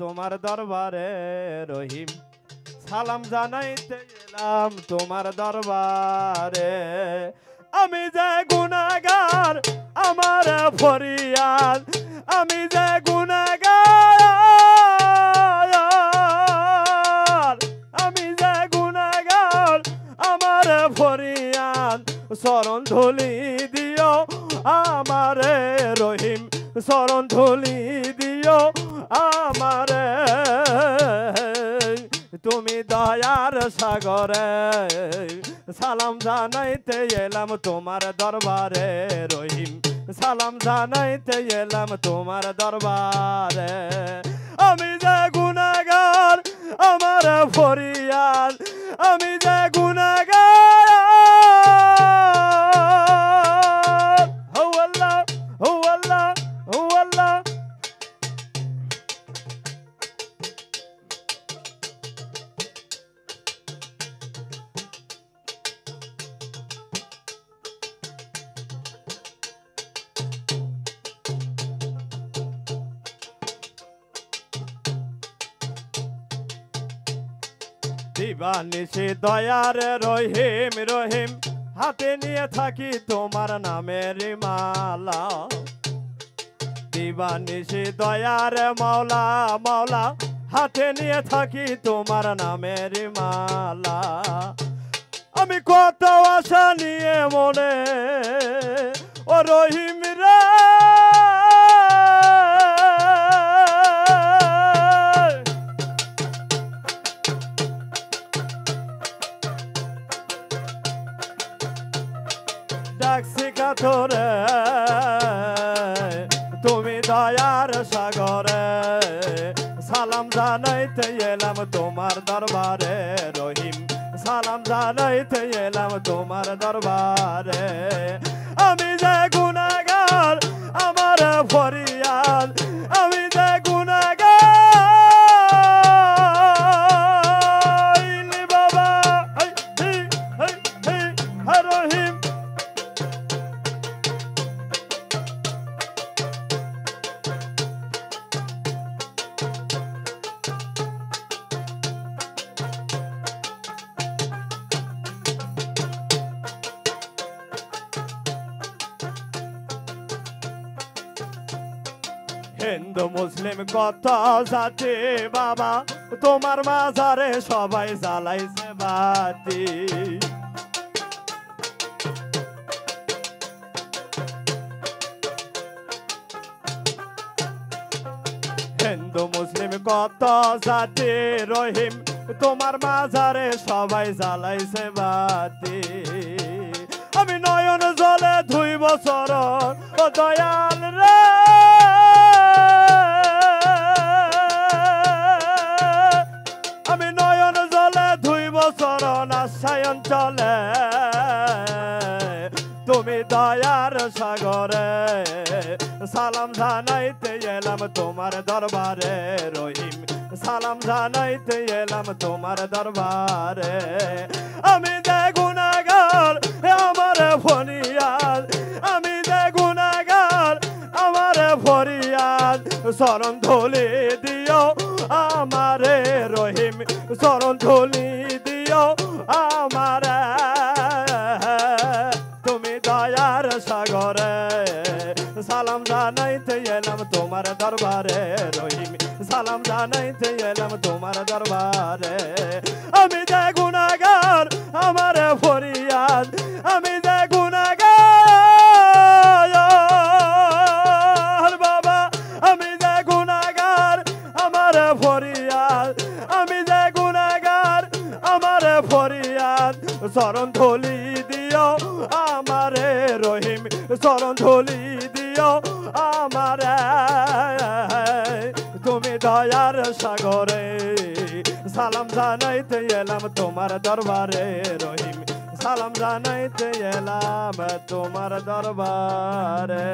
তোমার দরবারে রহিম, সালাম জানাইতে এলাম তোমার দরবারে। আমি যে গুনাহগার আমার ফরিয়াদ, আমি যে গুনাহগার, আমি যে গুনাহগার আমার ফরিয়াদ, চরণ ধুলি দিও আমারে রহিম, চরণ ধুলি দিও আমারে। তুমি দয়ার সাগরে, সালাম জানাইতে এলাম তোমার দরবারে রহিম, সালাম জানাইতে এলাম তোমার দরবারে। আমি যে গুনাহগার আমার ফরিয়াদ, আমি যে গুনাহগার, হো আল্লাহ হো আল্লাহ হো আল্লাহ। দিবানিশি দয়ার রহিম রহিম, হাতে নিয়ে থাকি তোমার নামের মালা। দিবানিশি দয়ার মাওলা মাওলা, হাতে নিয়ে থাকি তোমার নামের মালা। আমি কত আশা নিয়ে মনে ও রহিম রে, ডাকছি কাতরে, তুমি দয়ার সাগরে, সালাম জানাইতে এলাম তোমার দরবারে রহিম, সালাম জানাইতে এলাম তোমার দরবারে। আমি যে গুনাহগার আমার ফরিয়াদ, আমি যে গুনাহগার বাবা রহিম। হিন্দু মুসলিম কত জাতি বাবা, তোমার মাজারে সবাই জ্বালাইছে বাতি। হিন্দু মুসলিম কত জাতি রহিম, তোমার মাজারে সবাই জ্বালাইছে বাতি। আমি নয়ন জলে ধুইব চরণ ও দয়াল রে, আমি নয়ন জলে ধুইব চরণ আশায়ন চলে, তুমি দয়ার সাগরে, সালাম জানাইতে এলাম তোমার দরবারে রহিম, সালাম জানাইতে এলাম তোমার দরবারে। আমি যে গুনাহগার আমার ফরিয়াদ, আমি যে গুনাহগার আমার ফরিয়াদ, চরণ ধুলি দিও আমারে রহিম, চরণ ধুলি দিও আমারে। তুমি দয়ার সাগরে, সালাম জানাইতে এলাম তোমার দরবারে রহিম, সালাম জানাইতে এলাম তোমার দরবারে। আমি যে গুনাহগার আমার ফরিয়াদ, আমি যে গুনাহগার বাবা, আমি যে গুনাহগার আমার ফরিয়াদ, আমি যে গুনাহগার আমার ফরিয়াদ, চরণ ধুলি দিও আমারে রহিম, চরণ ধুলি দিও আমারে। তুমি দয়ার সাগরে, সালাম জানাইতে এলাম তোমার দরবারে রহিম, সালাম জানাইতে এলাম তোমার দরবারে।